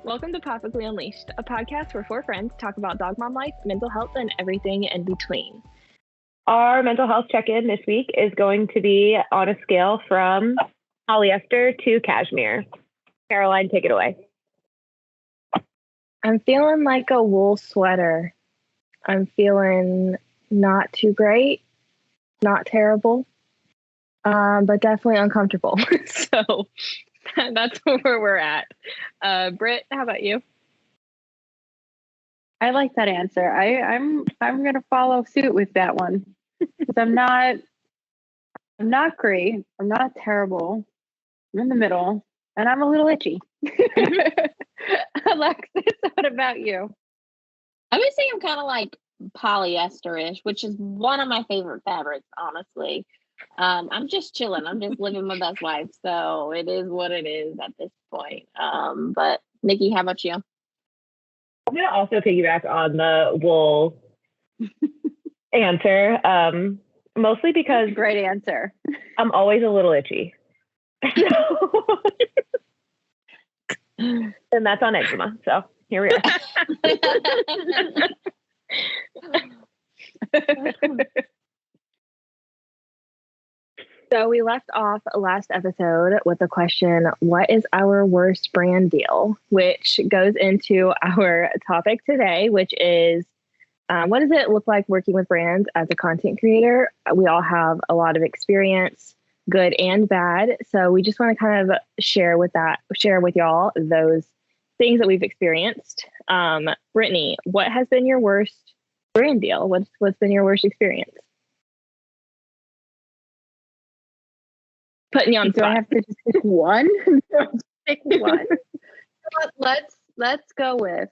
Welcome to Pawfectly Unleashed, a podcast where four friends talk about dog mom life, mental health, and everything in between. Our mental health check-in this week is going to be on a scale from polyester to cashmere. Caroline, take it away. I'm feeling like a wool sweater. I'm feeling not too great, not terrible, but definitely uncomfortable. So that's where we're at. Britt, how about you? I like that answer. I'm gonna follow suit with that one because I'm not great. I'm not terrible. I'm in the middle, and I'm a little itchy. Alexis, what about you? I would say I'm kind of like polyester-ish, which is one of my favorite fabrics, honestly. I'm just chilling. I'm just living my best life. So it is what it is at this point. But Nikki, how about you? I'm going to also piggyback on the wool answer, mostly because Great answer. I'm always a little itchy. And that's on eczema. So here we are. So we left off last episode with the question, what is our worst brand deal? Which goes into our topic today, which is what does it look like working with brands as a content creator? We all have a lot of experience, good and bad. So we just want to kind of share with y'all those things that we've experienced. Brittney, what has been your worst brand deal? What's been your worst experience? Putting you on the spot. I have to just pick one? Pick one. Let's go with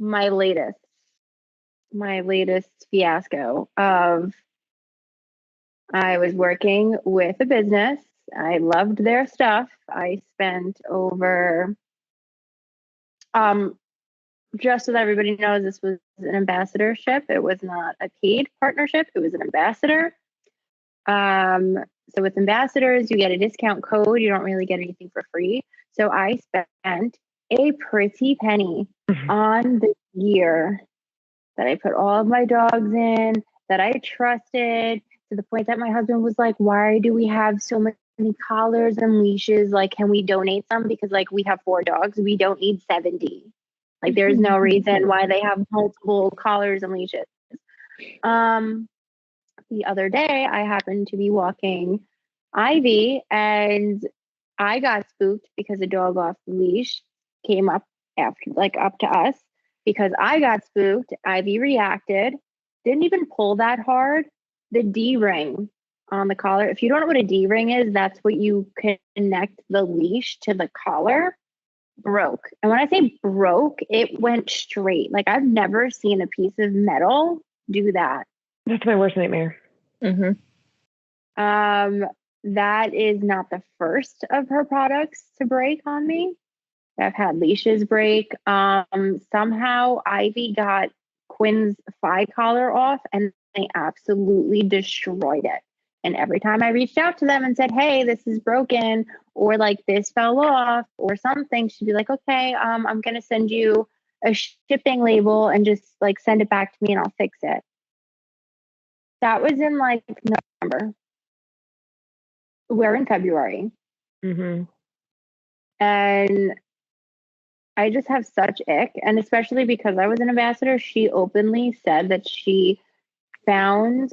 my latest fiasco of I was working with a business. I loved their stuff. I spent over just so that everybody knows, this was an ambassadorship. It was not a paid partnership. It was an ambassador. So with ambassadors, you get a discount code. You don't really get anything for free. So I spent a pretty penny on the gear that I put all of my dogs in, that I trusted, to the point that my husband was like, why do we have so many collars and leashes? Like, can we donate some? Because like we have 4 dogs. We don't need 70. Like there's no reason why they have multiple collars and leashes. The other day, I happened to be walking Ivy, and I got spooked because a dog off the leash came up up to us. Because I got spooked, Ivy reacted, didn't even pull that hard. The D-ring on the collar. If you don't know what a D-ring is, that's what you connect the leash to the collar. Broke. And when I say broke, it went straight. Like I've never seen a piece of metal do that. That's my worst nightmare. Mm-hmm. That is not the first of her products to break on me. I've had leashes break. Somehow Ivy got Quinn's thigh collar off and they absolutely destroyed it. And every time I reached out to them and said, hey, this is broken, or like this fell off or something, she'd be like, okay, I'm going to send you a shipping label and just like send it back to me and I'll fix it. That was in like November. We're in February. Mm-hmm. And I just have such ick. And especially because I was an ambassador, she openly said that she found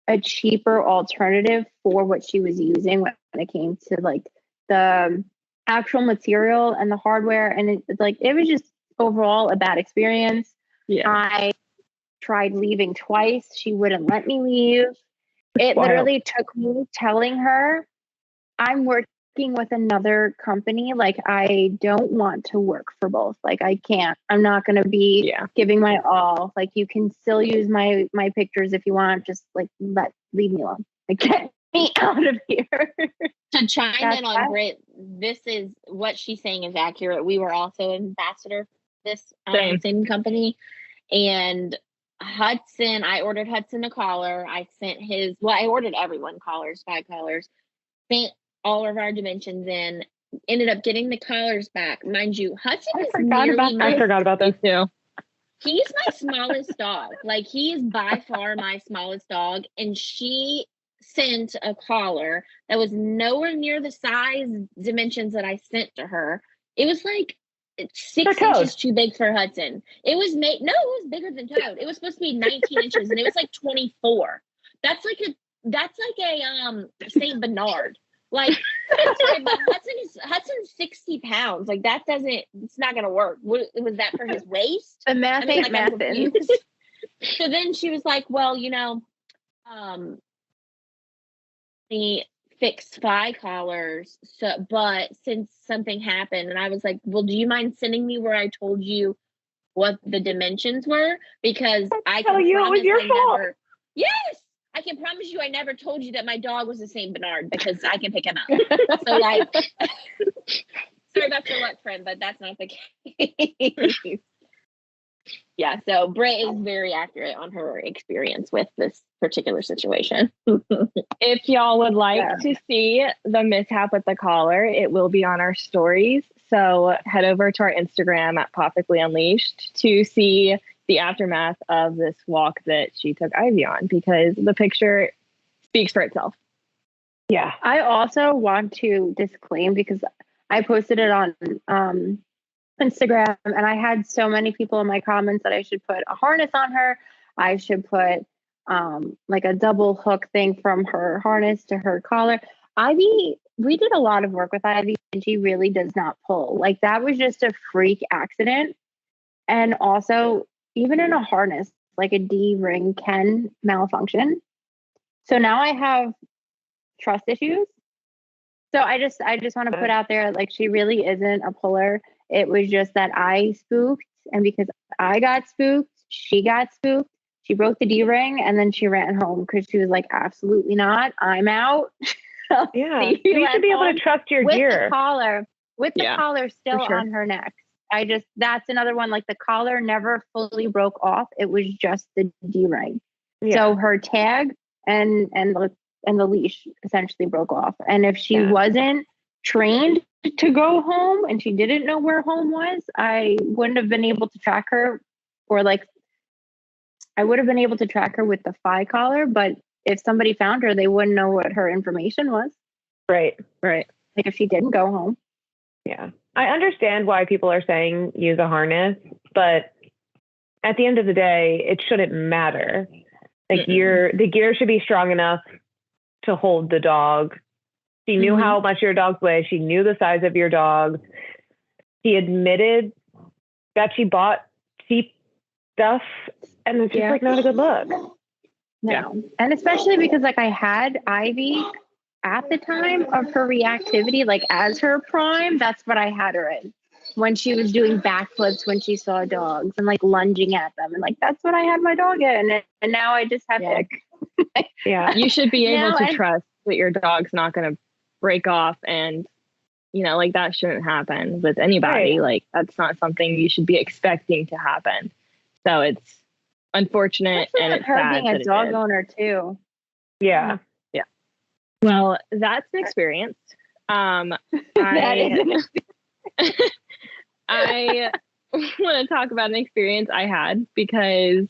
a cheaper alternative for what she was using when it came to like the actual material and the hardware. And it was just overall a bad experience. Yeah. I tried leaving twice. She wouldn't let me leave. It literally took me telling her, I'm working with another company. Like, I don't want to work for both. Like, I can't. I'm not going to be giving my all. Like, you can still use my pictures if you want. Just like leave me alone. Like, get me out of here. To chime in on Britt, this is what she's saying is accurate. We were also ambassador for this same company, and Hudson, I ordered Hudson a collar. I ordered everyone collars, 5 collars, sent all of our dimensions in. ended up getting the collars back. Mind you, Hudson I is forgot about Me this. too. he's my smallest dog. Like, he is by far my smallest dog. And she sent a collar that was nowhere near the size dimensions that I sent to her. It was like 6 inches too big for Hudson. It was it was bigger than Toad. It was supposed to be 19 inches and it was like 24. That's like a Saint Bernard. Like, I'm sorry, but Hudson's 60 pounds. Like, it's not gonna work. Was that for his waist? The math ain't mathin'. So then she was like, well, the fixed fly collars. So, but since something happened, and I was like, well, do you mind sending me where I told you what the dimensions were? Because I can you it was your fault. Yes, I can promise you I never told you that my dog was a Saint Bernard, because I can pick him up. So, like, sorry about your luck, friend, but that's not the case. Yeah, so Britt is very accurate on her experience with this particular situation. If y'all would like to see the mishap with the collar, it will be on our stories. So head over to our Instagram at Pawfectly Unleashed to see the aftermath of this walk that she took Ivy on, because the picture speaks for itself. Yeah. I also want to disclaim, because I posted it on Instagram, and I had so many people in my comments that I should put a harness on her. I should put like a double hook thing from her harness to her collar. Ivy, we did a lot of work with Ivy, and she really does not pull. Like, that was just a freak accident. And also, even in a harness, like a D ring can malfunction. So now I have trust issues. So I just want to put out there, like, she really isn't a puller. It was just that I spooked, and because I got spooked, she got spooked. She broke the D ring, and then she ran home because she was like, absolutely not. I'm out. Yeah. You should be able to trust your gear. With the collar still on her neck. That's another one. Like, the collar never fully broke off. It was just the D ring. Yeah. So her tag and the leash essentially broke off. And if she wasn't trained to go home and she didn't know where home was, I wouldn't have been able to track her, or like, I would have been able to track her with the phi collar, but if somebody found her, they wouldn't know what her information was. Right. Like, if she didn't go home. Yeah. I understand why people are saying use a harness, but at the end of the day, it shouldn't matter. Like, the gear should be strong enough to hold the dog. She knew how much your dogs weigh. She knew the size of your dogs. She admitted that she bought cheap stuff, and it's just like not a good look. No. Yeah. And especially because, like, I had Ivy at the time of her reactivity, like, as her prime, that's what I had her in. When she was doing backflips when she saw dogs and, like, lunging at them, and, like, that's what I had my dog in. And now I just have to. Yeah. You should be able to trust that your dog's not going to break off, and, like, that shouldn't happen with anybody. Right. Like, that's not something you should be expecting to happen. So it's unfortunate, and it's her sad being a dog owner too. Yeah. Well, that's an experience. I want to talk about an experience I had, because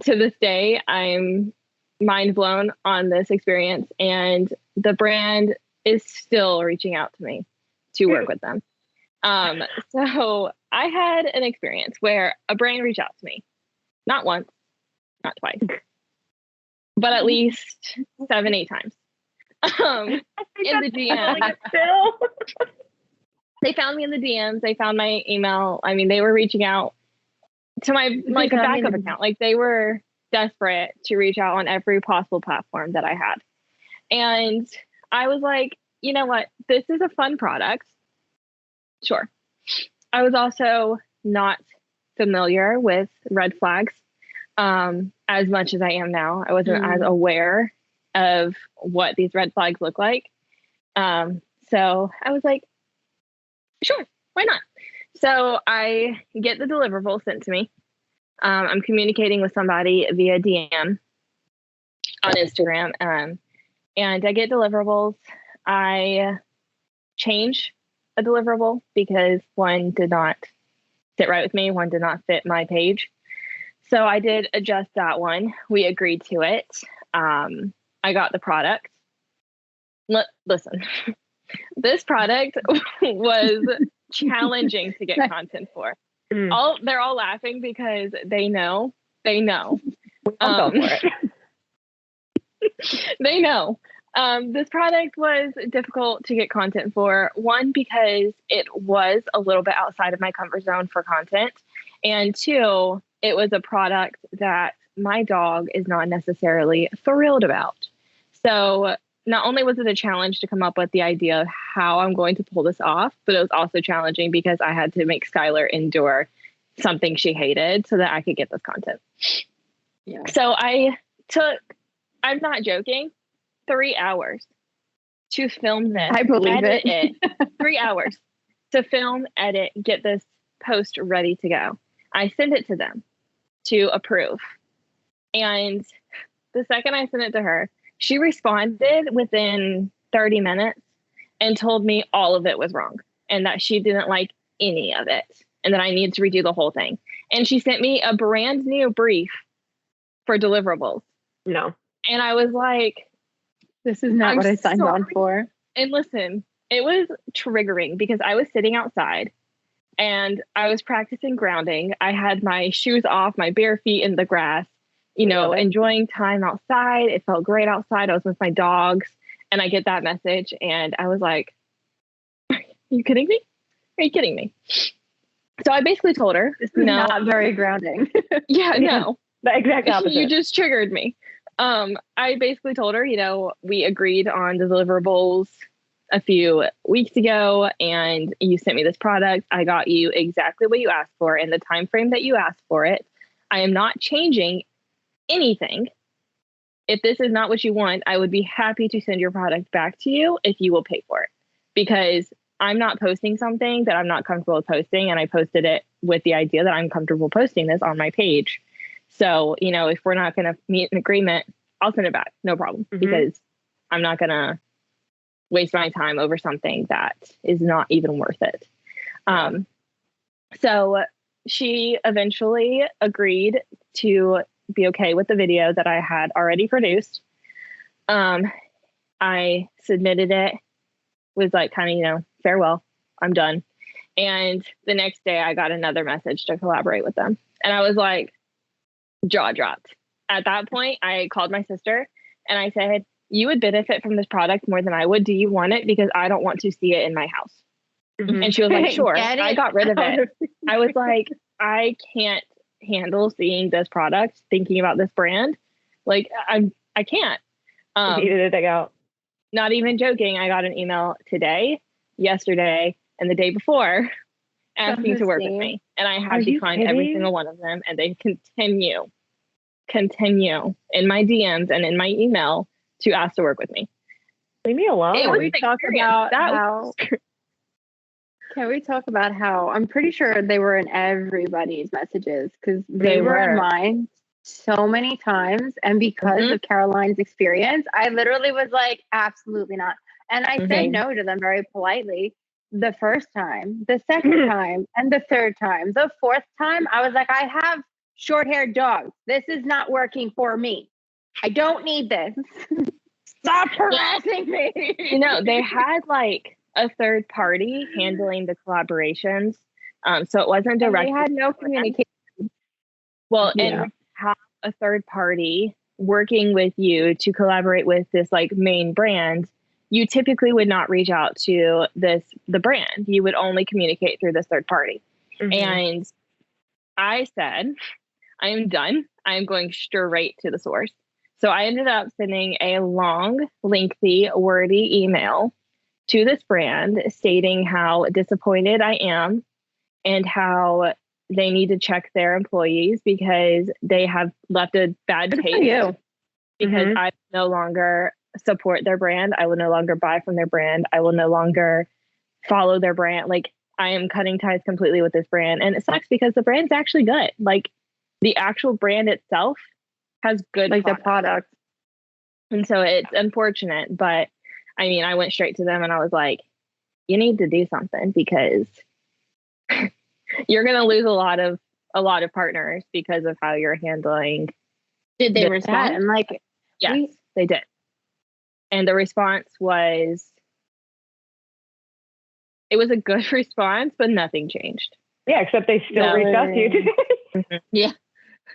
to this day I'm mind blown on this experience, and the brand is still reaching out to me to work with them. So I had an experience where a brand reached out to me, not once, not twice, but at least 7-8 times. In the DM. They found me in the DMs. They found my email. I mean, they were reaching out to my, like, a backup account. Like, they were desperate to reach out on every possible platform that I had. And I was like, you know what? This is a fun product. Sure. I was also not familiar with red flags as much as I am now. I wasn't as aware of what these red flags look like. So I was like, sure, why not? So I get the deliverable sent to me. I'm communicating with somebody via DM on Instagram, and I get deliverables. I change a deliverable because one did not sit right with me. One did not fit my page. So I did adjust that one. We agreed to it. I got the product. Listen, this product was challenging to get content for. They're all laughing because they know. I'll go for it. They know. This product was difficult to get content for. One, because it was a little bit outside of my comfort zone for content. And two, it was a product that my dog is not necessarily thrilled about. So not only was it a challenge to come up with the idea of how I'm going to pull this off, but it was also challenging because I had to make Skylar endure something she hated so that I could get this content. Yeah. So I'm not joking, 3 hours to film this. I believe it. 3 hours to film, edit, get this post ready to go. I sent it to them to approve. And the second I sent it to her, she responded within 30 minutes and told me all of it was wrong and that she didn't like any of it and that I needed to redo the whole thing. And she sent me a brand new brief for deliverables. No. And I was like, this is not what I signed on for. And listen, it was triggering because I was sitting outside and I was practicing grounding. I had my shoes off, my bare feet in the grass, enjoying time outside. It felt great outside. I was with my dogs and I get that message and I was like, are you kidding me? Are you kidding me? So I basically told her, this is not very grounding. Yeah, no. The exact opposite. You just triggered me. I basically told her, we agreed on the deliverables a few weeks ago and you sent me this product. I got you exactly what you asked for in the time frame that you asked for it. I am not changing anything. If this is not what you want, I would be happy to send your product back to you if you will pay for it, because I'm not posting something that I'm not comfortable with posting. And I posted it with the idea that I'm comfortable posting this on my page. So, if we're not going to meet an agreement, I'll send it back. No problem. Because I'm not going to waste my time over something that is not even worth it. So she eventually agreed to be okay with the video that I had already produced. I submitted it, was like, kind of, farewell, I'm done. And the next day I got another message to collaborate with them. And I was like, jaw dropped. At that point, I called my sister and I said, you would benefit from this product more than I would. Do you want it? Because I don't want to see it in my house. And she was like, sure. I got rid of it. I was like, I can't handle seeing this product, thinking about this brand. Like, I can't. Needed to dig out. Not even joking. I got an email today, yesterday, and the day before asking to work with me. And I have declined every single one of them. And they continue in my DMs and in my email to ask to work with me. Leave me alone. Can we talk about how I'm pretty sure they were in everybody's messages, because they were in mine so many times. And because of Caroline's experience, I literally was like, absolutely not. And I said no to them very politely the first time, the second time, and the third time. The fourth time, I was like, I have short-haired dogs. This is not working for me. I don't need this. Stop harassing me. They had like a third party handling the collaborations. So it wasn't direct. They had no communication. Well, and have a third party working with you to collaborate with this like main brand, you typically would not reach out to the brand. You would only communicate through this third party. And I said, I am done. I am going straight to the source. So I ended up sending a long, lengthy, wordy email to this brand stating how disappointed I am and how they need to check their employees because they have left a bad taste. Because I no longer support their brand. I will no longer buy from their brand. I will no longer follow their brand. Like, I am cutting ties completely with this brand. And it sucks because the brand's actually good. Like, the actual brand itself has good the product. And so it's unfortunate, but I mean, I went straight to them and I was like, you need to do something because you're going to lose a lot of partners because of how you're handling. Did they respond? And like, yes, they did. And the response was, it was a good response, but nothing changed. Yeah, except they still reached out to you today. Yeah.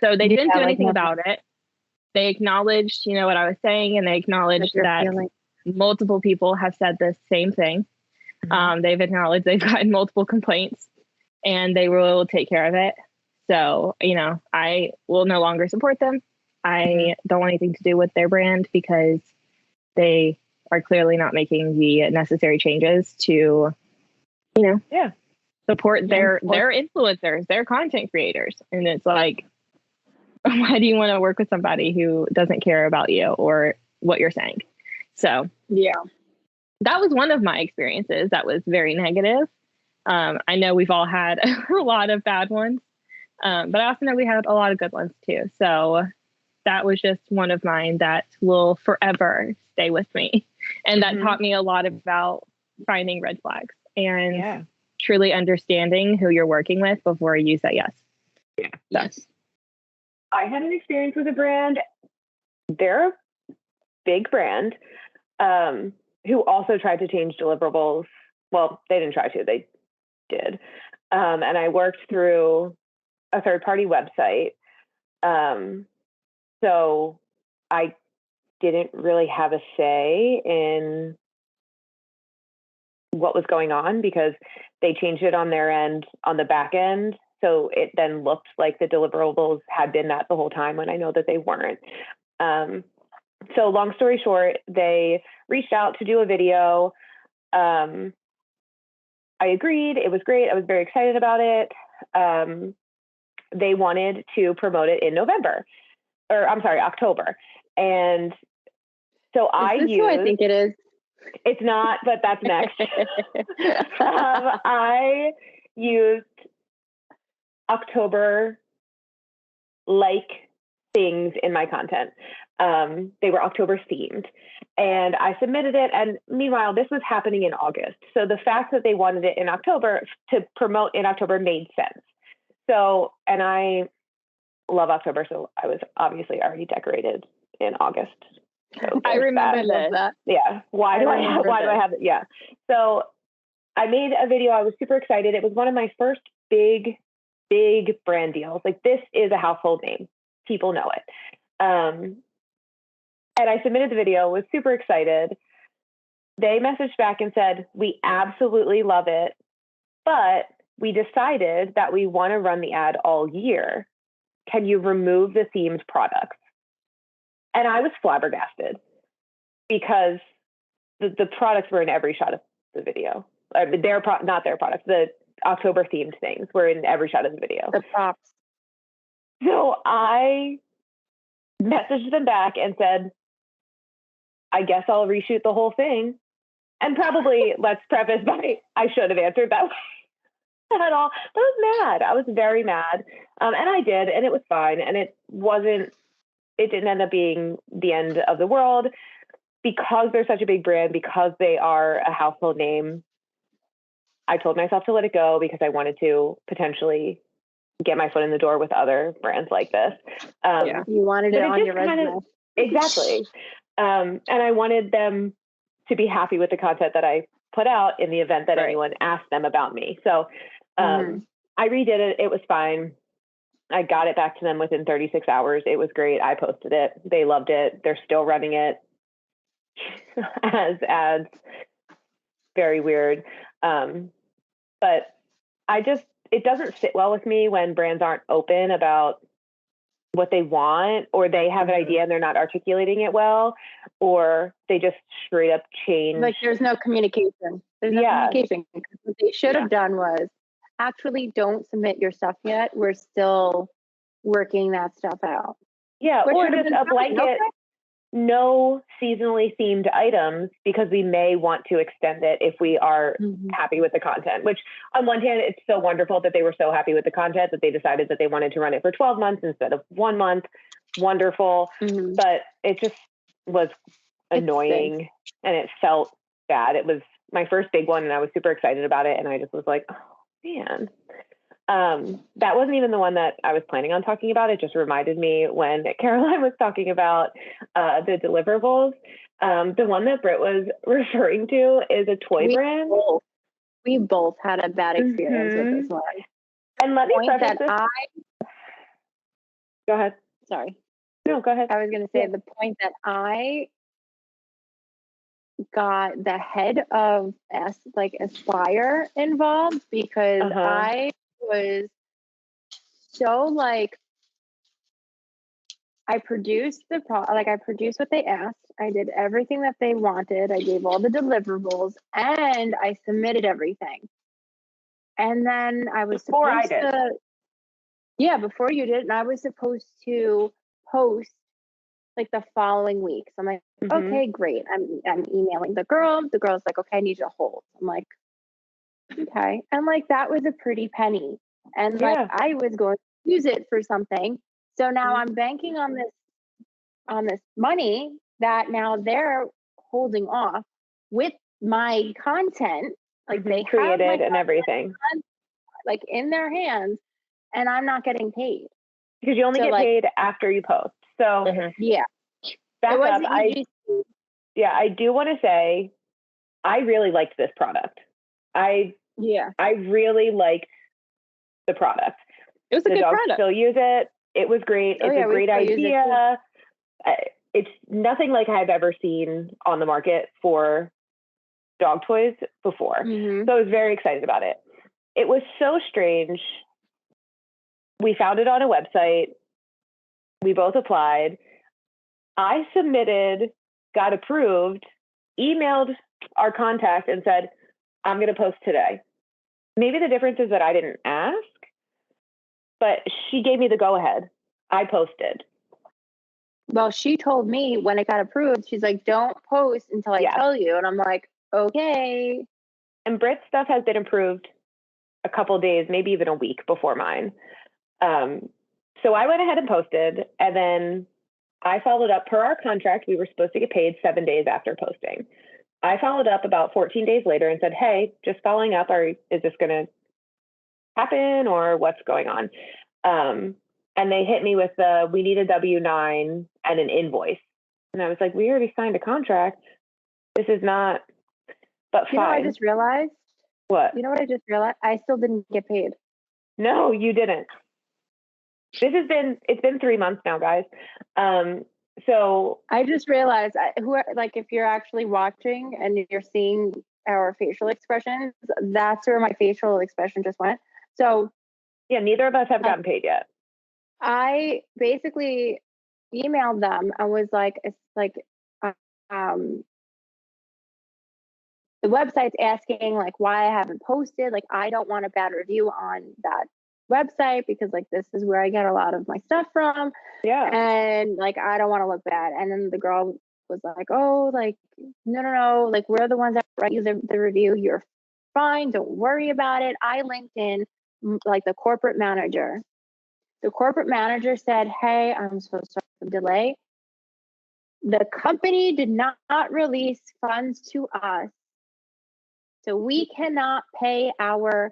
So they didn't do like anything nothing. about it. They acknowledged, what I was saying, and they acknowledged that multiple people have said the same thing. They've acknowledged they've gotten multiple complaints, and they will take care of it. So, I will no longer support them. I don't want anything to do with their brand because they are clearly not making the necessary changes to, support their influencers, their content creators. And it's like, why do you want to work with somebody who doesn't care about you or what you're saying? So yeah, that was one of my experiences that was very negative. I know we've all had a lot of bad ones, but I also know we had a lot of good ones too. So that was just one of mine that will forever stay with me. And that taught me a lot about finding red flags and truly understanding who you're working with before you say yes. Yeah. Yes. I had an experience with a brand. They're a big brand who also tried to change deliverables. Well, they didn't try to, they did. And I worked through a third-party website. So I didn't really have a say in what was going on because they changed it on their end, on the back end. So it then looked like the deliverables had been that the whole time when I know that they weren't. So long story short, they reached out to do a video. I agreed. It was great. I was very excited about it. They wanted to promote it in October. And so I think it is. It's not, but that's next. I used October things in my content. They were October themed, and I submitted it. And meanwhile, this was happening in August. So the fact that they wanted it in October to promote in October made sense. So, and I love October. So I was obviously already decorated in August. So I remember that. Yeah. Why do I have it? Yeah. So I made a video. I was super excited. It was one of my first big brand deals. Like, this is a household name. People know it. And I submitted the video, was super excited. They messaged back and said, we absolutely love it, but we decided that we want to run the ad all year. Can you remove the themed products? And I was flabbergasted because the products were in every shot of the video. Not their products, the October themed things were in every shot of the video. The props. So I messaged them back and said, I guess I'll reshoot the whole thing. And probably, let's preface by, I should have answered that way at all. But I was mad. I was very mad. And I did, and it was fine. And it didn't end up being the end of the world because they're such a big brand, because they are a household name. I told myself to let it go because I wanted to potentially get my foot in the door with other brands like this. You wanted it on your resume. Exactly. And I wanted them to be happy with the content that I put out in the event that anyone asked them about me. So I redid it. It was fine. I got it back to them within 36 hours. It was great. I posted it. They loved it. They're still running it as ads. Very weird. But it doesn't sit well with me when brands aren't open about what they want, or they have an idea and they're not articulating it well, or they just straight up change. Like, there's no communication. There's no communication. What they should have done was actually don't submit your stuff yet. We're still working that stuff out. Yeah, or just a blanket, no seasonally themed items, because we may want to extend it if we are happy with the content, which on one hand, it's so wonderful that they were so happy with the content that they decided that they wanted to run it for 12 months instead of 1 month. Wonderful. But it just was annoying and it felt bad. It was my first big one, and I was super excited about it. And I just was like, oh man. That wasn't even the one that I was planning on talking about. It just reminded me when Caroline was talking about the deliverables. The one that Britt was referring to is a toy brand. We both had a bad experience with this one. And let me preface this. Go ahead. Sorry. No, go ahead. I was going to say the point that I got the head of Aspire involved because I was so like, I produced I produced what they asked. I did everything that they wanted. I gave all the deliverables and I submitted everything. And then I was before you did. And I was supposed to post like the following week. So I'm like, okay, great. I'm emailing the girl. The girl's like, okay, I need you to hold. I'm like, okay. And like, that was a pretty penny. And like, I was going to use it for something. So now I'm banking on this money that now they're holding off with my content. Like they created and everything like in their hands, and I'm not getting paid. Because you only get paid after you post. So back up. I do want to say I really liked this product. I really liked the product. It was a good product. Still use it. It was great. It's a great idea. It's nothing like I've ever seen on the market for dog toys before. So I was very excited about it. It was so strange. We found it on a website. We both applied. I submitted, got approved, emailed our contact and said, I'm going to post today. Maybe the difference is that I didn't ask, but she gave me the go ahead. I posted. Well, she told me when it got approved, she's like, don't post until I tell you. And I'm like, okay. And Britt's stuff has been approved a couple of days, maybe even a week before mine. So I went ahead and posted, and then I followed up per our contract. We were supposed to get paid 7 days after posting. I followed up about 14 days later and said, hey, just following up, is this going to happen or what's going on? And they hit me with we need a W-9 and an invoice. And I was like, we already signed a contract. This is not, but fine. You know what I just realized? What? You know what I just realized? I still didn't get paid. No, you didn't. It's been 3 months now, guys. So I just realized if you're actually watching and you're seeing our facial expressions, that's where my facial expression just went. So yeah, neither of us have gotten paid yet. I basically emailed them. I was like, it's like, the website's asking like why I haven't posted. Like, I don't want a bad review on that website because like this is where I get a lot of my stuff from. Yeah. And like I don't want to look bad. And then the girl was like, oh, like no, like we're the ones that write you the review. You're fine. Don't worry about it. I linked in like the corporate manager. The corporate manager said, hey, I'm so sorry for the delay. The company did not release funds to us. So we cannot pay our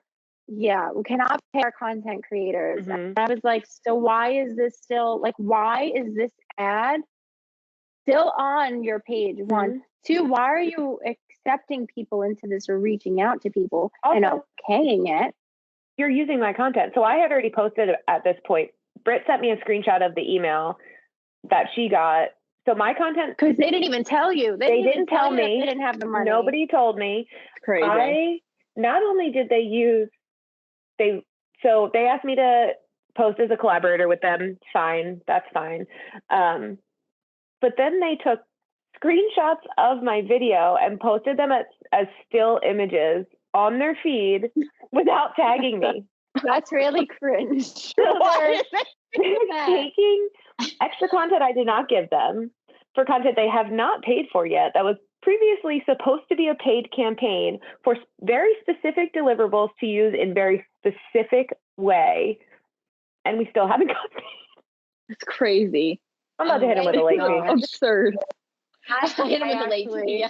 content creators. And I was like, so why is this ad still on your page? One, two, why are you accepting people into this or reaching out to people and okaying it? You're using my content. So I had already posted at this point. Britt sent me a screenshot of the email that she got. So my content, because they didn't even tell you. They didn't tell me. They didn't have the money. Nobody told me. Crazy. Not only did they asked me to post as a collaborator with them. Fine, that's fine. But then they took screenshots of my video and posted them as still images on their feed without tagging me. That's really cringe. Taking extra content I did not give them for content they have not paid for yet. That was previously supposed to be a paid campaign for very specific deliverables to use in very specific way. And we still haven't got paid. It's crazy. I'm about to hit him with a late fee. Absurd. I hit him with the late fee. Yeah.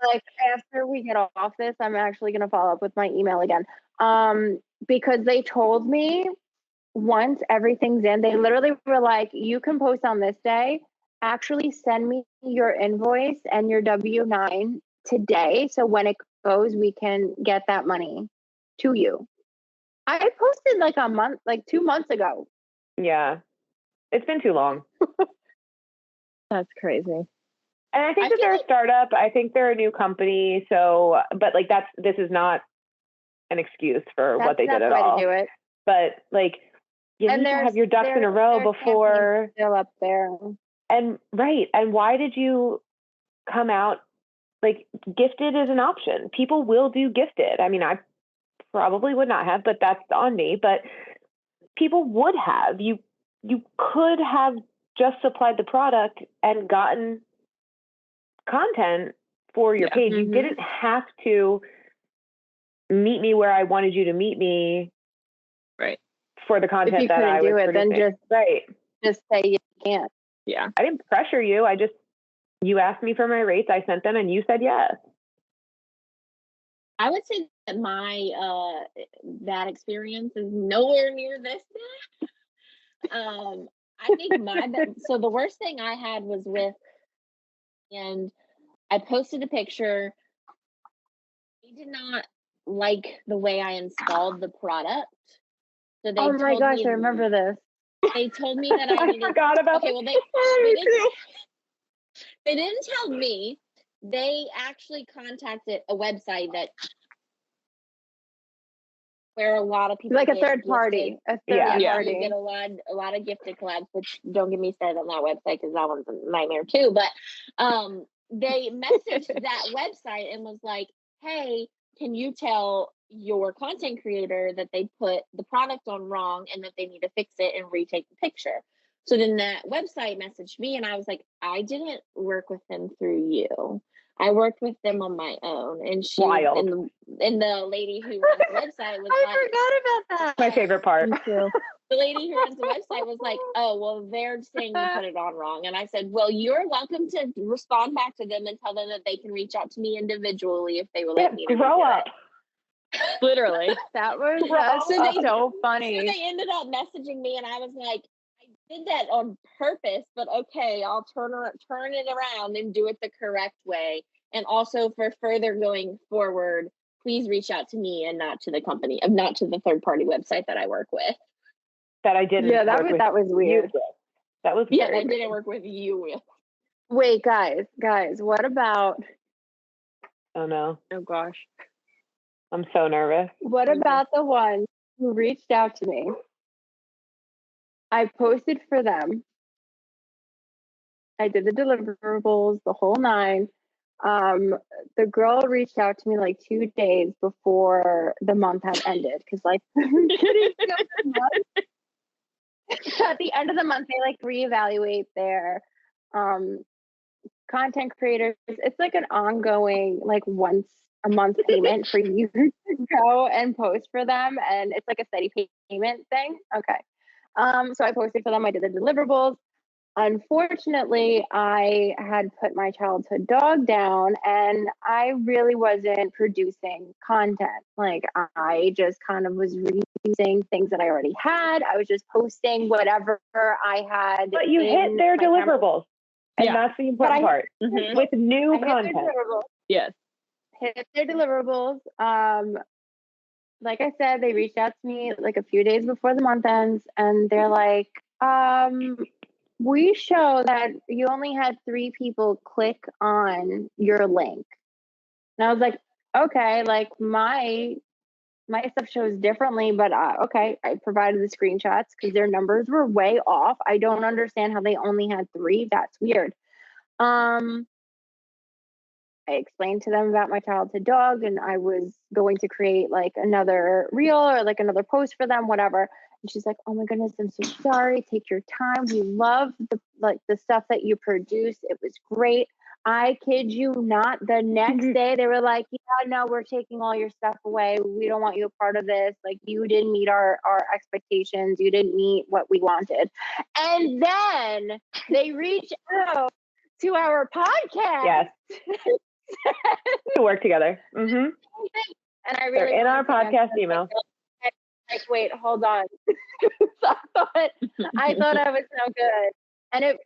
Like after we get off this, I'm actually going to follow up with my email again. Because they told me once everything's in, they literally were like, you can post on this day. Actually send me your invoice and your W-9 today. So when it goes, we can get that money to you. I posted like 2 months ago. Yeah. It's been too long. That's crazy. And I think that they're a startup. I think they're a new company. So, but like this is not an excuse for what they did at all. To do it. But like, you need to have your ducks in a row before. Still up there. And right. And why did you come out? Like, gifted is an option. People will do gifted. I mean, I probably would not have, but that's on me. But people would have. You could have just supplied the product and gotten content for your page. You didn't have to meet me where I wanted you to meet me. Right. For the content that I was producing. Then just say you can't. Yeah. I didn't pressure you. You asked me for my rates. I sent them and you said yes. I would say that my that experience is nowhere near this bad. I think so the worst thing I had was and I posted a picture. They did not like the way I installed the product. So they oh my gosh, I remember this. They told me that I forgot about okay, well they didn't tell me. They actually contacted a website where a lot of people like a third party. A third party. You get a lot of gifted collabs, which don't get me started on that website because that one's a nightmare too. But they messaged that website and was like, hey, can you tell your content creator that they put the product on wrong and that they need to fix it and retake the picture? So then that website messaged me and I was like, I didn't work with them through you. I worked with them on my own. And she and the lady who runs the website was I forgot about that. My favorite part. The lady who runs the website was like, oh, well, they're saying you put it on wrong. And I said, well, you're welcome to respond back to them and tell them that they can reach out to me individually if they will let me grow up. Literally. That was so funny. So they ended up messaging me and I was like, I did that on purpose, but okay, I'll turn it around and do it the correct way. And also for further going forward, please reach out to me and not to the company, not to the third party website that I work with. That I didn't. Yeah, that was weird. That was I didn't work with you with. Wait, guys, what about? Oh no! Oh gosh, I'm so nervous. What about the one who reached out to me? I posted for them. I did the deliverables, the whole 9. The girl reached out to me like 2 days before the month had ended because like at the end of the month they like reevaluate their content creators. It's like an ongoing like once a month payment for you to go and post for them, and it's like a steady payment thing. Okay. So I posted for them. I did the deliverables. Unfortunately, I had put my childhood dog down and I really wasn't producing content. Like I just kind of was reusing things that I already had. I was just posting whatever I had. But you hit their deliverables. And that's the important part. With new content. Yes. Hit their deliverables. Like I said, they reached out to me like a few days before the month ends and they're like, we show that you only had 3 people click on your link. And I was like, okay, like my stuff shows differently, but okay, I provided the screenshots because their numbers were way off. I don't understand how they only had 3. That's weird. I explained to them about my childhood dog and I was going to create like another reel or like another post for them, whatever. And she's like, oh my goodness, I'm so sorry. Take your time. We love the stuff that you produce. It was great. I kid you not. The next day they were like, yeah, no, we're taking all your stuff away. We don't want you a part of this. Like you didn't meet our expectations. You didn't meet what we wanted. And then they reach out to our podcast. Yes. To work together. And I really They're in our podcast email. Like, wait, hold on. I thought I was so good. And it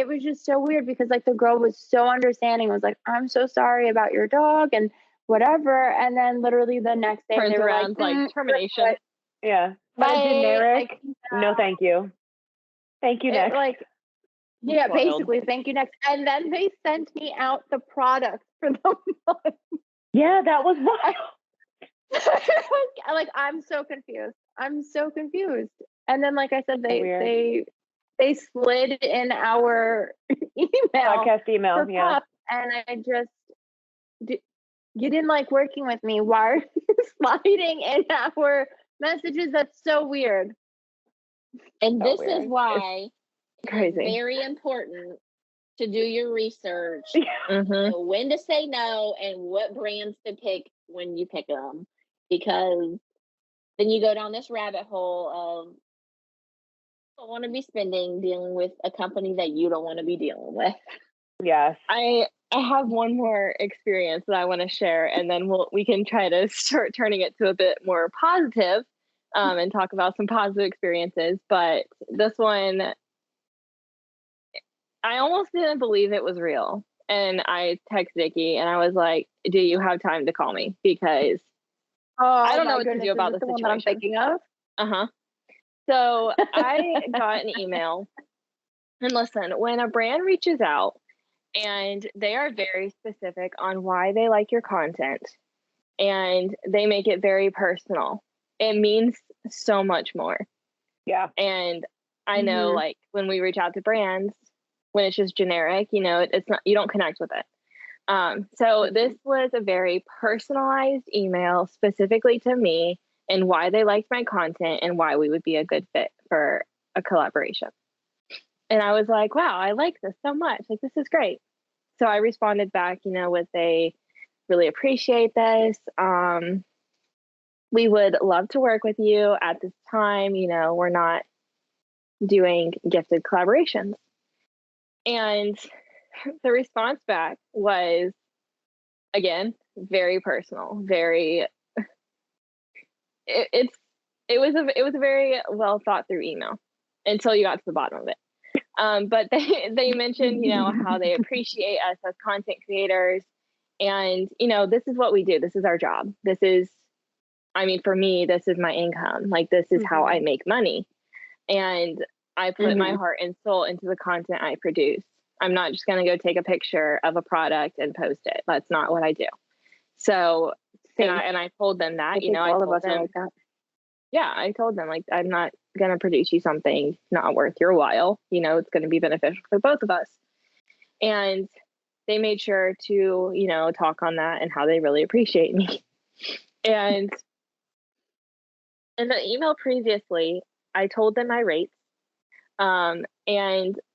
was just so weird because like the girl was so understanding, was like, I'm so sorry about your dog and whatever. And then literally the next day Turns they were around like termination. Yeah. But generic. No, thank you. Thank you, next. Like, yeah, basically, thank you, next. And then they sent me out the product for the month. Yeah, that was wild. Like, I'm so confused. And then, like I said, they slid in our podcast email. Yeah. Pup, and I just, you didn't like working with me. Why are you sliding in our messages? That's so weird. And this is why Crazy. it's very important to do your research, know when to say no and what brands to pick when you pick them, because then you go down this rabbit hole of don't want to be dealing with a company that you don't want to be dealing with. Yes. I have one more experience that I want to share, and then we can try to start turning it to a bit more positive, and talk about some positive experiences. But this one, I almost didn't believe it was real. And I texted Nikki and I was like, do you have time to call me? Because I don't know what to do about this situation. One that I'm thinking of. So I got an email. And listen, when a brand reaches out and they are very specific on why they like your content and they make it very personal, it means so much more. Yeah. And I know like when we reach out to brands, when it's just generic, it's not, you don't connect with it. So this was a very personalized email specifically to me and why they liked my content and why we would be a good fit for a collaboration. And I was like, wow, I like this so much. Like, this is great. So I responded back, with a really appreciate this. We would love to work with you at this time. We're not doing gifted collaborations. And the response back was, again, very personal, very, it was a very well thought through email until you got to the bottom of it. But they mentioned, how they appreciate us as content creators. And, this is what we do. This is our job. For me, this is my income. Like, this is how I make money. And I put my heart and soul into the content I produce. I'm not just going to go take a picture of a product and post it. That's not what I do. So, and I told them that, I told them, like that. Yeah, I told them, like, I'm not going to produce you something not worth your while. It's going to be beneficial for both of us. And they made sure to, talk on that and how they really appreciate me. And in the email previously, I told them my rates. And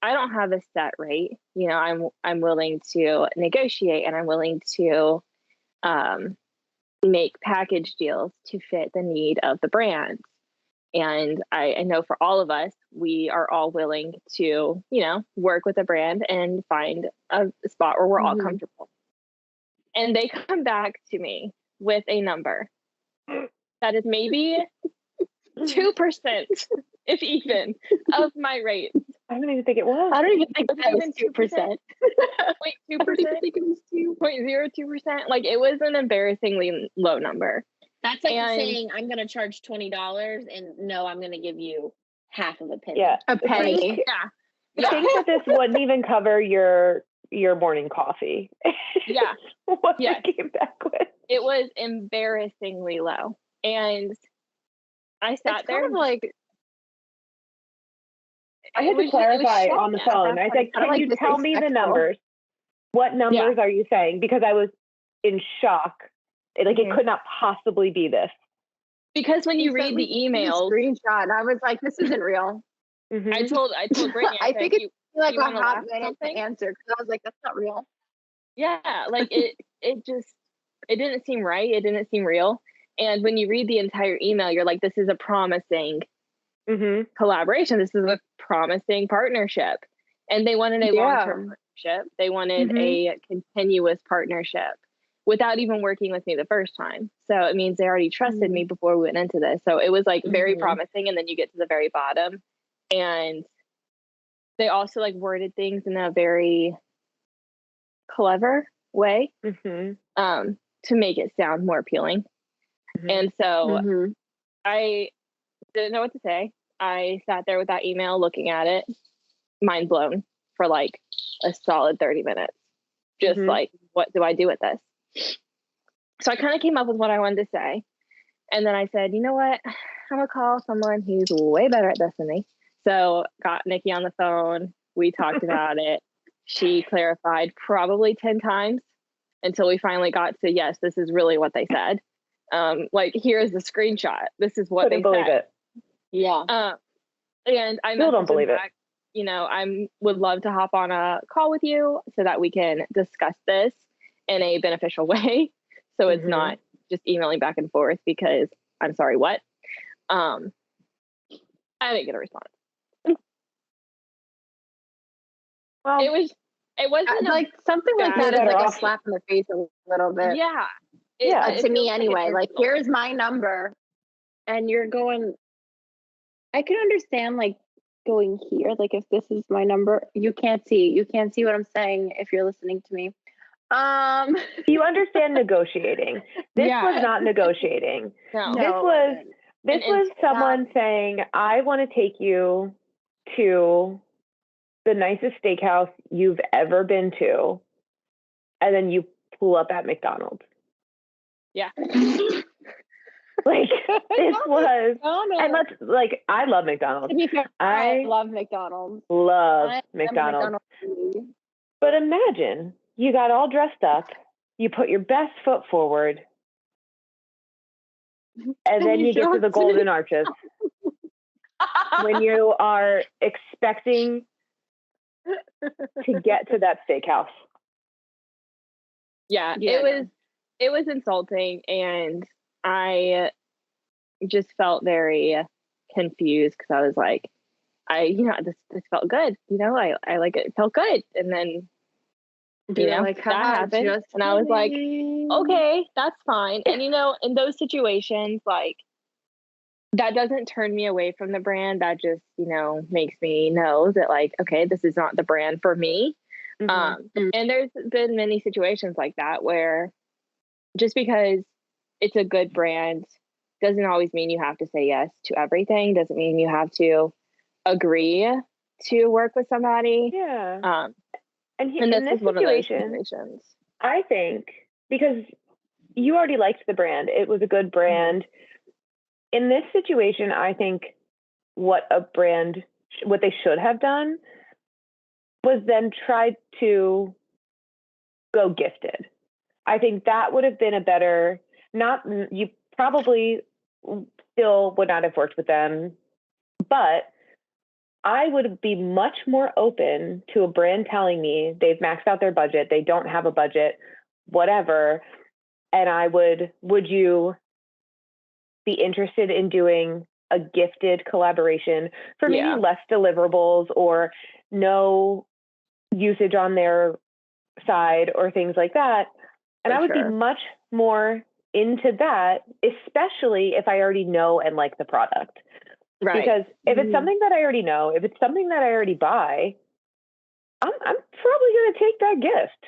I don't have a set rate. I'm willing to negotiate and I'm willing to make package deals to fit the need of the brand. And I know for all of us, we are all willing to, work with a brand and find a spot where we're all comfortable. And they come back to me with a number that is maybe 2%, if even, of my rate. I don't even think it was. I don't even think that was 2%. Wait, 2%? I think it was 2.02%. Like, it was an embarrassingly low number. That's like saying I'm going to charge $20 and no, I'm going to give you half of a penny. Yeah, a penny. I think that this wouldn't even cover your morning coffee. Yeah. What they came back with. It was embarrassingly low. And I sat there kind of like, I had to clarify on the phone. I said, can you tell me the numbers? What numbers are you saying? Because I was in shock. Like, it could not possibly be this. Because when you read the emails, screenshot, and I was like, this isn't real. I told Brittney, I think it's like a hot minute to answer because I was like, that's not real. Yeah, like it didn't seem right. It didn't seem real. And when you read the entire email, you're like, this is a promising collaboration. This is a promising partnership. And they wanted a long-term partnership. They wanted a continuous partnership without even working with me the first time. So it means they already trusted me before we went into this. So it was like very promising. And then you get to the very bottom, and they also like worded things in a very clever way to make it sound more appealing. And so I didn't know what to say. I sat there with that email looking at it, mind blown for like a solid 30 minutes. Just like, what do I do with this? So I kind of came up with what I wanted to say. And then I said, you know what? I'm going to call someone who's way better at this than me. So got Nikki on the phone. We talked about it. She clarified probably 10 times until we finally got to, yes, this is really what they said. Like, here's the screenshot. This is what they believe said. It. Yeah. And I still don't believe back, you know, would love to hop on a call with you so that we can discuss this in a beneficial way. So it's not just emailing back and forth because I'm sorry, what? I didn't get a response. Well, it wasn't like something like that is like a slap in the face a little bit. Yeah. To me anyway, like here's my number and you're going, I can understand like going here. Like if this is my number, you can't see what I'm saying if you're listening to me. You understand negotiating. This was not negotiating. No. This was someone saying, I want to take you to the nicest steakhouse you've ever been to. And then you pull up at McDonald's. Yeah. Like this was, and let's like, I love McDonald's. To be fair, I love McDonald's. Love McDonald's. But imagine you got all dressed up, you put your best foot forward, and then you get to the Golden Arches when you are expecting to get to that steakhouse. Yeah, it was insulting, and I just felt very confused because I was like, this felt good, I like it felt good, and then like that happened, and I was like, okay, that's fine. And in those situations, like that doesn't turn me away from the brand. That just makes me know that like, okay, this is not the brand for me. And there's been many situations like that where just because it's a good brand doesn't always mean you have to say yes to everything. Doesn't mean you have to agree to work with somebody. Yeah. And this in this is one situation, of those situations. I think because you already liked the brand, it was a good brand. In this situation, I think what they should have done was then tried to go gifted. I think that would have been a better, you probably still would not have worked with them, but I would be much more open to a brand telling me they've maxed out their budget, they don't have a budget, whatever. And would you be interested in doing a gifted collaboration for maybe less deliverables or no usage on their side or things like that? And I would be much more into that, especially if I already know and like the product. Right. Because if it's something that I already know, if it's something that I already buy, I'm probably going to take that gift.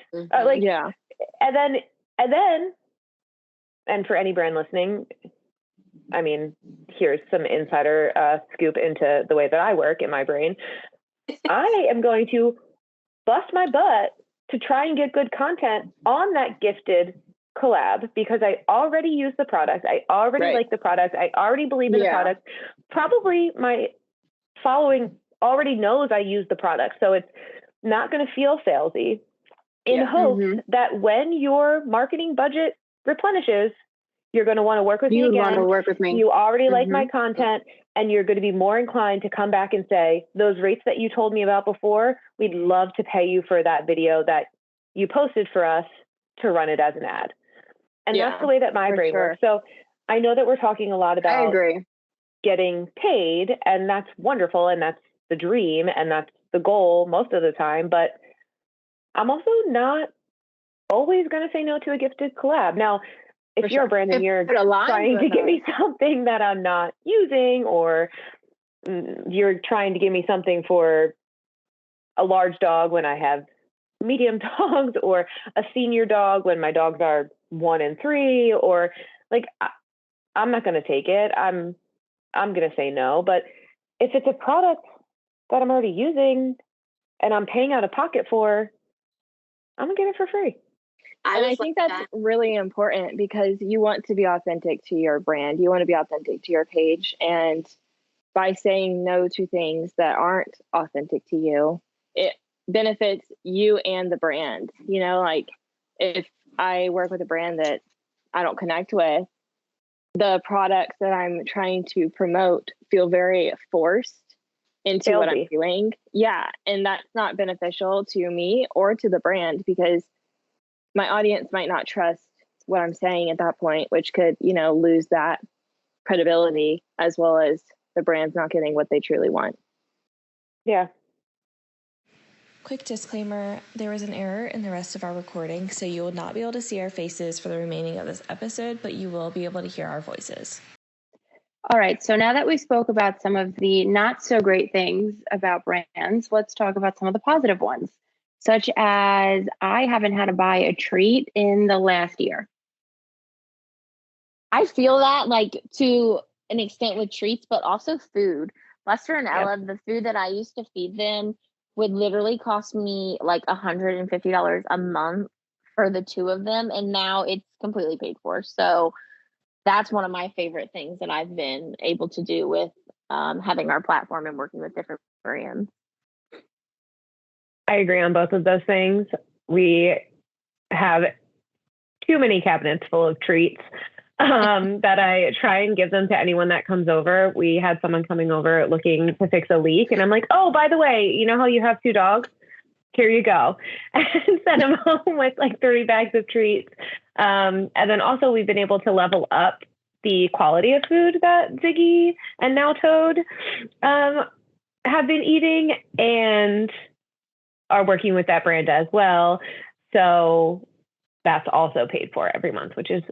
And for any brand listening, I mean, here's some insider scoop into the way that I work in my brain. I am going to bust my butt to try and get good content on that gifted collab because I already use the product. I already like the product. I already believe in the product. Probably my following already knows I use the product. So it's not going to feel salesy in hopes that when your marketing budget replenishes, you're going to want to work with me again. You want to work with me. You already like my content, and you're going to be more inclined to come back and say, those rates that you told me about before, we'd love to pay you for that video that you posted for us to run it as an ad. And that's the way that my brain works. So I know that we're talking a lot about getting paid, and that's wonderful, and that's the dream, and that's the goal most of the time. But I'm also not always going to say no to a gifted collab. Now, if you're a brand and you're trying to give me something that I'm not using, or you're trying to give me something for a large dog when I have medium dogs, or a senior dog when my dogs are 1 and 3, or like, I'm not going to take it. I'm going to say no. But if it's a product that I'm already using and I'm paying out of pocket for, I'm going to get it for free. And I think that's really important, because you want to be authentic to your brand. You want to be authentic to your page. And by saying no to things that aren't authentic to you, it benefits you and the brand. You know, like if I work with a brand that I don't connect with, the products that I'm trying to promote feel very forced into what I'm doing. Yeah. And that's not beneficial to me or to the brand, because my audience might not trust what I'm saying at that point, which could, lose that credibility, as well as the brand's not getting what they truly want. Yeah. Quick disclaimer, there was an error in the rest of our recording, so you will not be able to see our faces for the remaining of this episode, but you will be able to hear our voices. All right, so now that we spoke about some of the not so great things about brands, let's talk about some of the positive ones, such as I haven't had to buy a treat in the last year. I feel that, like, to an extent with treats, but also food. Lester and Ella, the food that I used to feed them would literally cost me like $150 a month for the 2 of them, and now it's completely paid for. So that's one of my favorite things that I've been able to do with having our platform and working with different brands. I agree on both of those things. We have too many cabinets full of treats that I try and give them to anyone that comes over. We had someone coming over looking to fix a leak, and I'm like, oh, by the way, you know how you have 2 dogs? Here you go. And send them home with like 30 bags of treats. And then also we've been able to level up the quality of food that Ziggy and now Toad have been eating, and are working with that brand as well. So that's also paid for every month, which is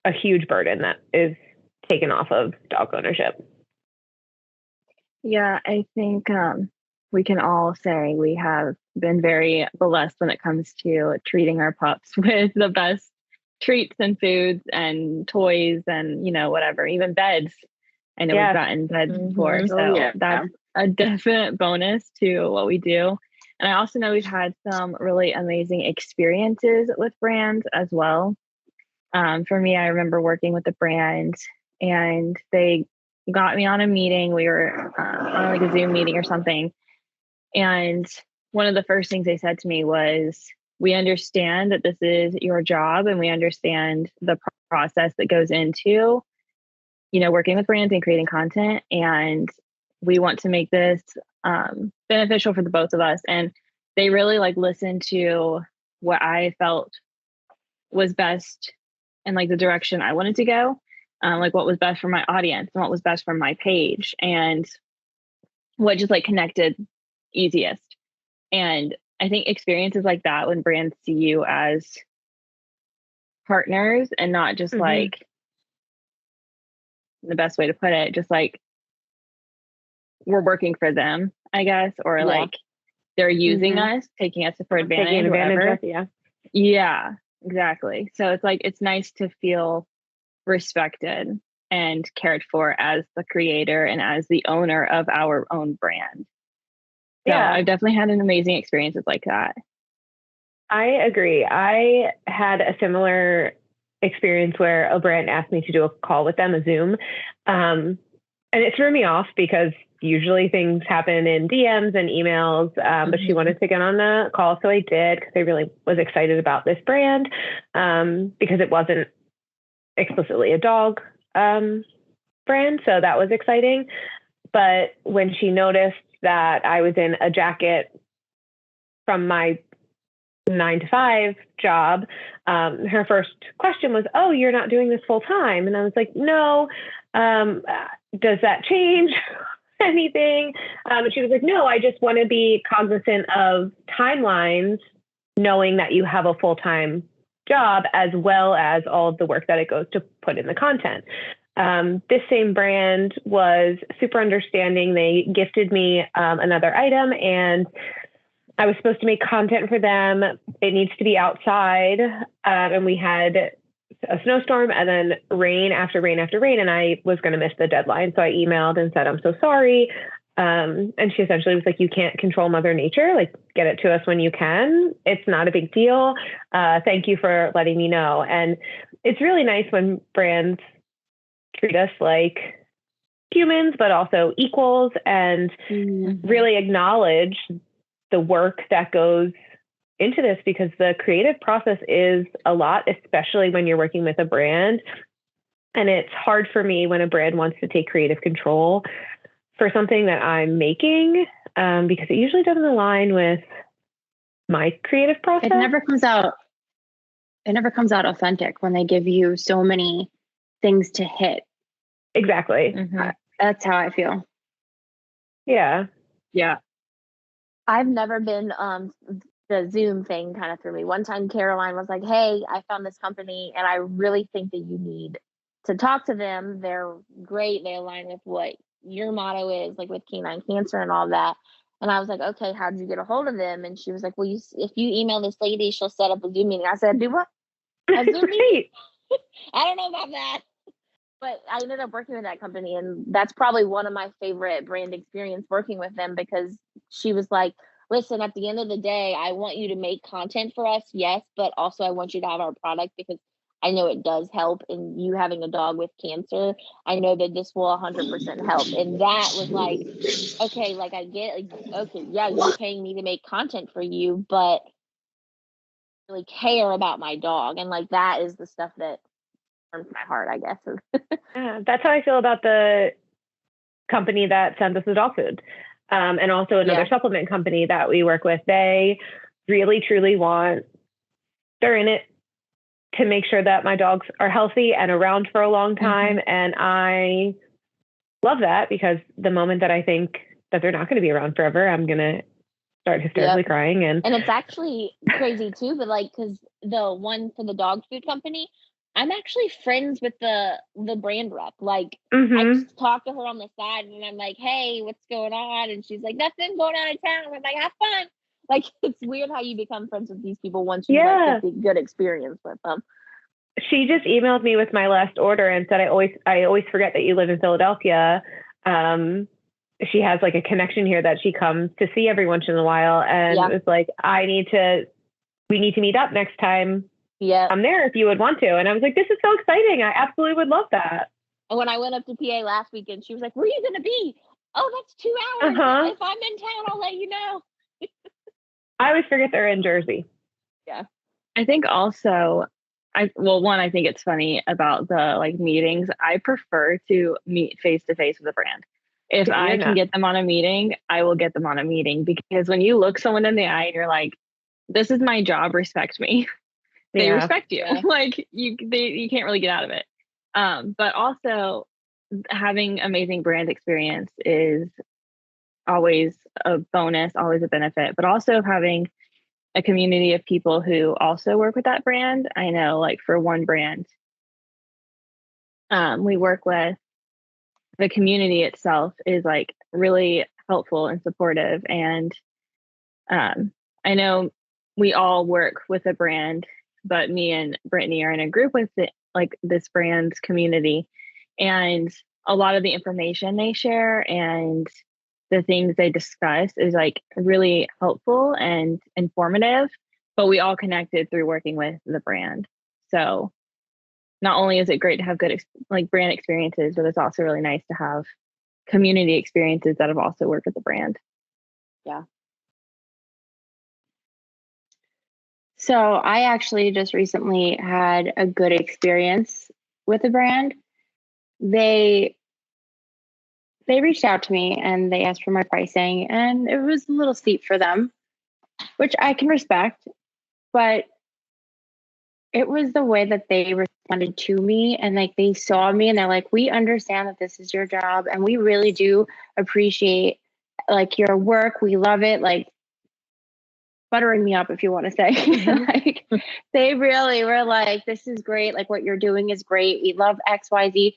a huge burden that is taken off of dog ownership. Yeah, I think we can all say we have been very blessed when it comes to treating our pups with the best treats and foods and toys and, whatever, even beds. I know we've gotten beds before, so that's a definite bonus to what we do. And I also know we've had some really amazing experiences with brands as well. For me, I remember working with a brand, and they got me on a meeting. We were on like a Zoom meeting or something. And one of the first things they said to me was, we understand that this is your job, and we understand the process that goes into, working with brands and creating content. And we want to make this beneficial for the both of us. And they really listened to what I felt was best and the direction I wanted to go, what was best for my audience and what was best for my page, and what just connected easiest. And I think experiences like that, when brands see you as partners and not just the best way to put it, just we're working for them, I guess, or they're using us, taking us for advantage, whatever. Yeah, exactly. So it's it's nice to feel respected and cared for as the creator and as the owner of our own brand. So I've definitely had an amazing experiences like that. I agree. I had a similar experience where a brand asked me to do a call with them, a Zoom. And it threw me off because usually things happen in DMs and emails, but she wanted to get on the call. So I did, because I really was excited about this brand, because it wasn't explicitly a dog brand. So that was exciting. But when she noticed that I was in a jacket from my 9-to-5 job, her first question was, "Oh, you're not doing this full time?" And I was like, "No. Does that change anything?" And she was like, "No, I just want to be cognizant of timelines knowing that you have a full-time job as well as all of the work that it goes to put in the content. This same brand was super understanding. They gifted me another item, and I was supposed to make content for them. It needs to be outside, and we had a snowstorm and then rain after rain after rain, and I was going to miss the deadline. So I emailed and said, I'm so sorry. And she essentially was like, you can't control Mother Nature. Like, get it to us when you can. It's not a big deal. Thank you for letting me know. And it's really nice when brands treat us like humans, but also equals, and really acknowledge the work that goes into this, because the creative process is a lot, especially when you're working with a brand. And it's hard for me when a brand wants to take creative control for something that I'm making, because it usually doesn't align with my creative process. It never comes out authentic when they give you so many things to hit. Exactly. That's how I feel. Yeah. I've never been the Zoom thing kind of threw me. One time Caroline was like, hey, I found this company and I really think that you need to talk to them. They're great. They align with what your motto is, like with canine cancer and all that. And I was like, okay, how did you get a hold of them? And she was like, well, if you email this lady, she'll set up a Zoom meeting. I said, do what? A Zoom meeting? I don't know about that. But I ended up working with that company, and that's probably one of my favorite brand experience working with them, because she was like, listen, at the end of the day, I want you to make content for us, yes, but also I want you to have our product, because I know it does help. And you having a dog with cancer, I know that this will 100% help. And that was like, okay, like I get, like, okay, yeah, you're paying me to make content for you, but I really care about my dog. And like, that is the stuff that warms my heart, I guess. Yeah, that's how I feel about the company that sends us the dog food. And also another supplement company that we work with. They really, truly they're in it to make sure that my dogs are healthy and around for a long time. And I love that, because the moment that I think that they're not going to be around forever, I'm going to start hysterically crying. And it's actually crazy too, but like, because the one for the dog food company, I'm actually friends with the brand rep. Like, I just talk to her on the side, and I'm like, hey, what's going on? And she's like, nothing, going out of town. I'm like, have fun. Like, it's weird how you become friends with these people once you like, get the good experience with them. She just emailed me with my last order and said, I always forget that you live in Philadelphia. She has like a connection here that she comes to see every once in a while. And it was like, we need to meet up next time. I'm there if you would want to. And I was like, this is so exciting. I absolutely would love that. And when I went up to PA last weekend, she was like, where are you going to be? Oh, that's 2 hours. If I'm in town, I'll let you know. I always forget they're in Jersey. Yeah. I think also, I think it's funny about the like meetings. I prefer to meet face to face with a brand. If I can get them on a meeting, I will get them on a meeting, because when you look someone in the eye and you're like, this is my job, respect me. They respect you. Like you can't really get out of it. But also having amazing brand experience is always a bonus, always a benefit, but also having a community of people who also work with that brand. I know, like for one brand, we work with, the community itself is like really helpful and supportive. And I know we all work with a brand, but me and Brittney are in a group with this brand's community, and a lot of the information they share and the things they discuss is like really helpful and informative, but we all connected through working with the brand. So not only is it great to have good brand experiences, but it's also really nice to have community experiences that have also worked with the brand. Yeah. So I actually just recently had a good experience with a brand. They reached out to me and they asked for my pricing, and it was a little steep for them, which I can respect, but it was the way that they responded to me, and like they saw me and they're like, we understand that this is your job and we really do appreciate like your work. We love it. Like buttering me up, if you want to say. Like, they really were like, this is great. Like, what you're doing is great. We love XYZ.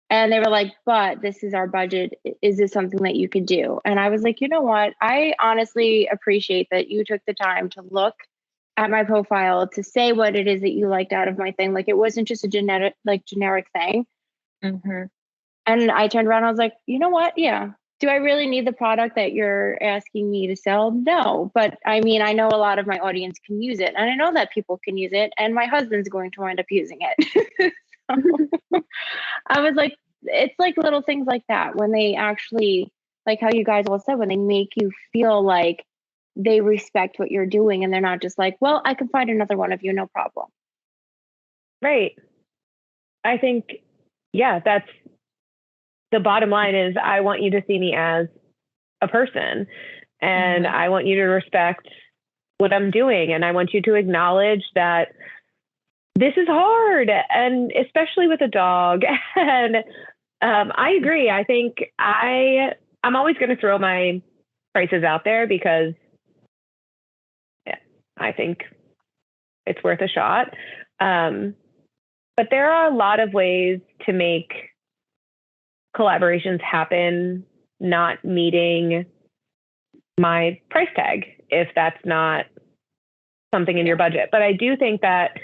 And they were like, but this is our budget. Is this something that you could do? And I was like, you know what? I honestly appreciate that you took the time to look at my profile to say what it is that you liked out of my thing. Like, it wasn't just a generic thing. Mm-hmm. And I turned around, I was like, you know what? Yeah. Do I really need the product that you're asking me to sell? No. But I mean, I know a lot of my audience can use it. And I know that people can use it. And my husband's going to wind up using it. So, I was like, it's like little things like that when they actually, like how you guys all said, when they make you feel like they respect what you're doing and they're not just like, well, I can find another one of you, no problem. Right. I think, yeah, that's the bottom line is I want you to see me as a person, and I want you to respect what I'm doing. And I want you to acknowledge that this is hard, and especially with a dog. And I agree. I think I'm always going to throw my prices out there because I think it's worth a shot. But there are a lot of ways to make collaborations happen, not meeting my price tag if that's not something in your budget. But I do think that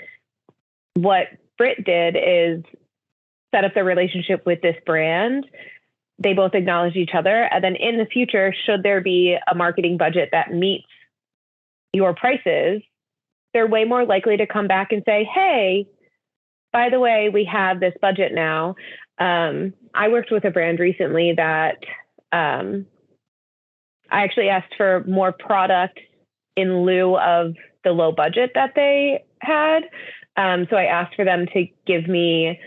what Britt did is set up the relationship with this brand. They both acknowledge each other. And then in the future, should there be a marketing budget that meets your prices, they're way more likely to come back and say, hey, by the way, we have this budget now. I worked with a brand recently that I actually asked for more product in lieu of the low budget that they had. So I asked for them to give me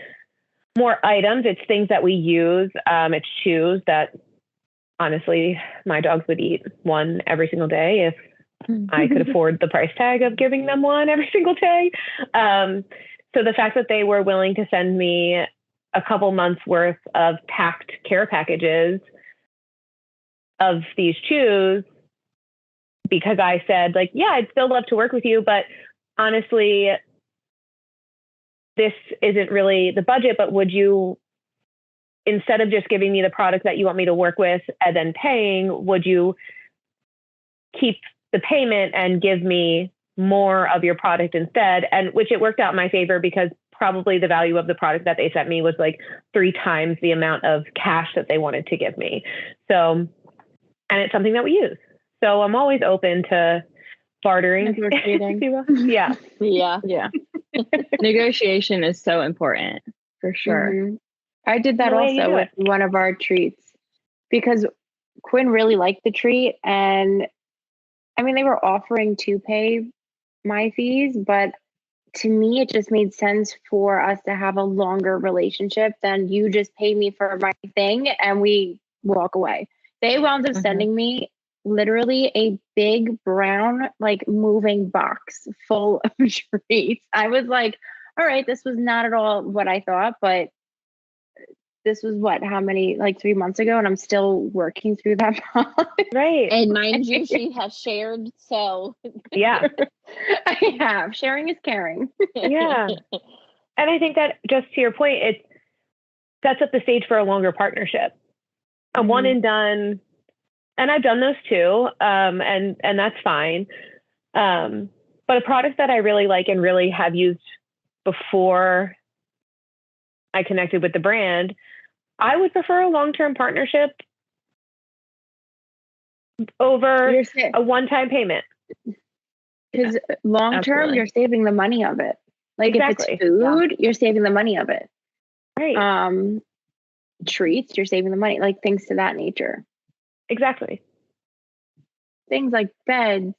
more items. It's things that we use. It's chews that honestly, my dogs would eat one every single day if I could afford the price tag of giving them one every single day. So the fact that they were willing to send me a couple months worth of packed care packages of these chews, because I said, like, yeah, I'd still love to work with you, but honestly, this isn't really the budget, but would you, instead of just giving me the product that you want me to work with and then paying, would you keep the payment and give me more of your product instead? And which it worked out in my favor because probably the value of the product that they sent me was like 3 times the amount of cash that they wanted to give me. So, and it's something that we use. So I'm always open to bartering. Yeah. Yeah. Negotiation is so important for sure. Mm-hmm. I did that also with one of our treats because Quinn really liked the treat. And I mean, they were offering to pay my fees, but to me, it just made sense for us to have a longer relationship than you just pay me for my thing and we walk away. They wound up sending me literally a big brown, like moving box full of treats. I was like, all right, this was not at all what I thought, but this was how many, like 3 months ago, and I'm still working through that box. Right. And mind you, she has shared, so. Yeah. I have. Sharing is caring. Yeah. And I think that, just to your point, it sets up the stage for a longer partnership. A one and done, and I've done those too, and that's fine. But a product that I really like and really have used before I connected with the brand, I would prefer a long-term partnership over a one-time payment. Because long-term, you're saving the money of it. Like exactly. If it's food, you're saving the money of it. Right. Treats, you're saving the money, like things to that nature. Exactly. Things like beds.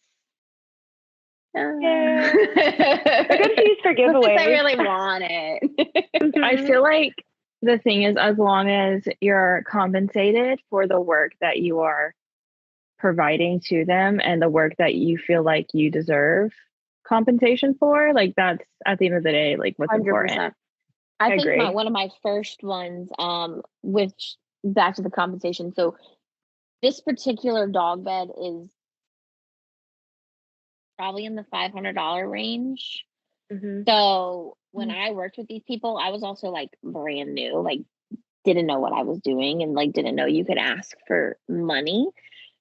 Yeah. They're good to use for giveaways. I really want it. I feel like the thing is, as long as you're compensated for the work that you are providing to them and the work that you feel like you deserve compensation for, like that's at the end of the day, like what's 100%. Important. I think one of my first ones, which back to the compensation. So this particular dog bed is probably in the $500 range. Mm-hmm. So when I worked with these people, I was also like brand new, like didn't know what I was doing and like didn't know you could ask for money.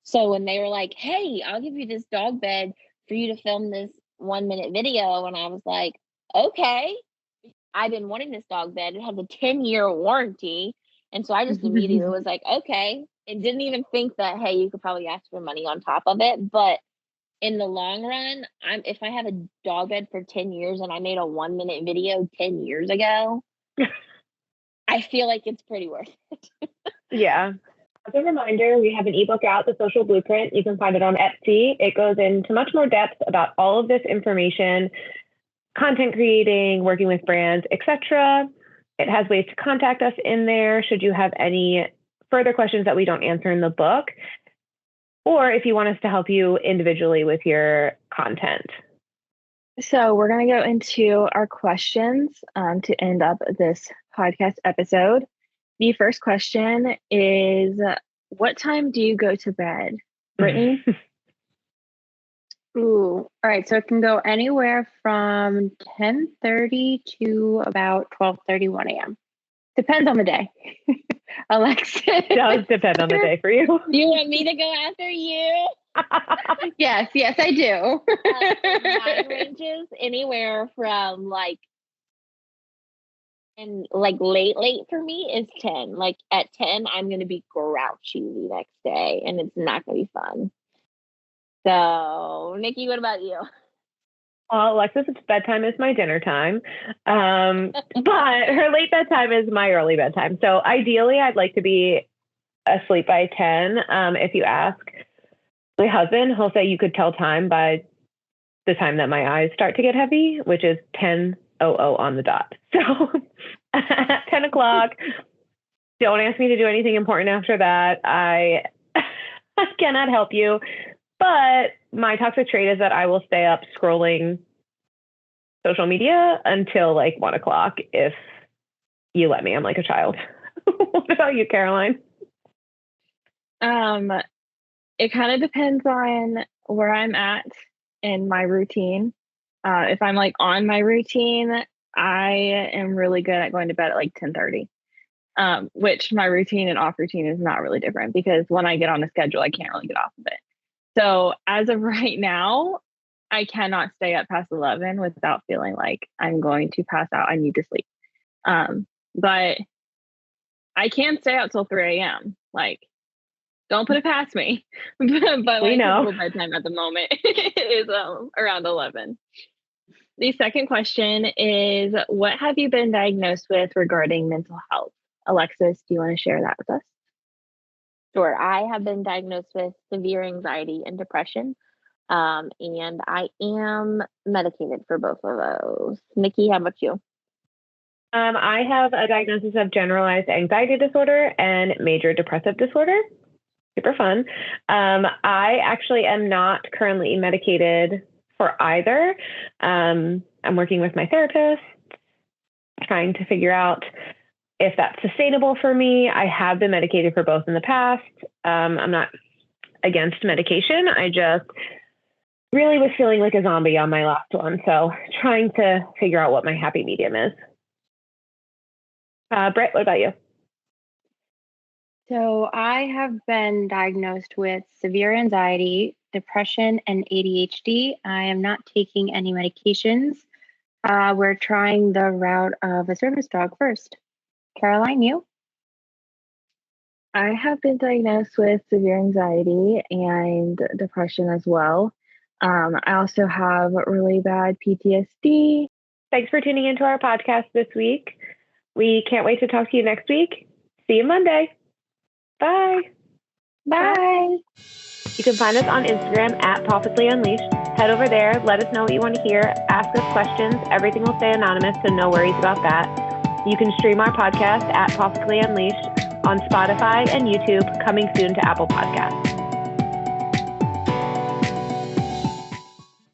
So when they were like, hey, I'll give you this dog bed for you to film this 1-minute video. And I was like, okay, I've been wanting this dog bed. It has a 10-year warranty. And so I just immediately was like, okay, and didn't even think that, hey, you could probably ask for money on top of it. But in the long run, if I have a dog bed for 10 years and I made a 1-minute video 10 years ago, I feel like it's pretty worth it. Yeah. As a reminder, we have an ebook out, The Social Blueprint. You can find it on Etsy. It goes into much more depth about all of this information, content creating, working with brands, etc. It has ways to contact us in there should you have any further questions that we don't answer in the book, or if you want us to help you individually with your content. So we're going to go into our questions to end up this podcast episode. The first question is, what time do you go to bed? Brittney? Ooh, all right. So it can go anywhere from 10:30 to about 12:31 a.m. Depends on the day. Alexis. It does depend on the day for you. You want me to go after you? Yes, I do. Mine ranges anywhere from like, and like late for me is 10. Like at 10, I'm going to be grouchy the next day and it's not going to be fun. So, Nikki, what about you? Alexis, it's bedtime is my dinner time. But her late bedtime is my early bedtime. So ideally, I'd like to be asleep by 10. If you ask my husband, he'll say you could tell time by the time that my eyes start to get heavy, which is 10:00 on the dot. So at 10 o'clock, don't ask me to do anything important after that. I cannot help you. But my toxic trait is that I will stay up scrolling social media until like 1 o'clock if you let me. I'm like a child. What about you, Caroline? It kind of depends on where I'm at in my routine. If I'm like on my routine, I am really good at going to bed at like 10:30. Which my routine and off routine is not really different because when I get on a schedule, I can't really get off of it. So as of right now, I cannot stay up past 11 without feeling like I'm going to pass out. I need to sleep. But I can stay out till 3 a.m. Like, don't put it past me. But like, know. Bedtime at the moment is around 11. The second question is, what have you been diagnosed with regarding mental health? Alexis, do you want to share that with us? Sure. I have been diagnosed with severe anxiety and depression. And I am medicated for both of those. Nikki, how about you? I have a diagnosis of generalized anxiety disorder and major depressive disorder. Super fun. I actually am not currently medicated for either. I'm working with my therapist, trying to figure out if that's sustainable for me. I have been medicated for both in the past. I'm not against medication. I just really was feeling like a zombie on my last one. So trying to figure out what my happy medium is. Britt, what about you? So I have been diagnosed with severe anxiety, depression, and ADHD. I am not taking any medications. We're trying the route of a service dog first. Caroline, you? I have been diagnosed with severe anxiety and depression as well. I also have really bad PTSD. Thanks for tuning into our podcast this week. We can't wait to talk to you next week. See you Monday. Bye. Bye. You can find us on Instagram at Pawfectly Unleashed. Head over there. Let us know what you want to hear. Ask us questions. Everything will stay anonymous, so no worries about that. You can stream our podcast at Pawfectly Unleashed on Spotify and YouTube, coming soon to Apple Podcasts.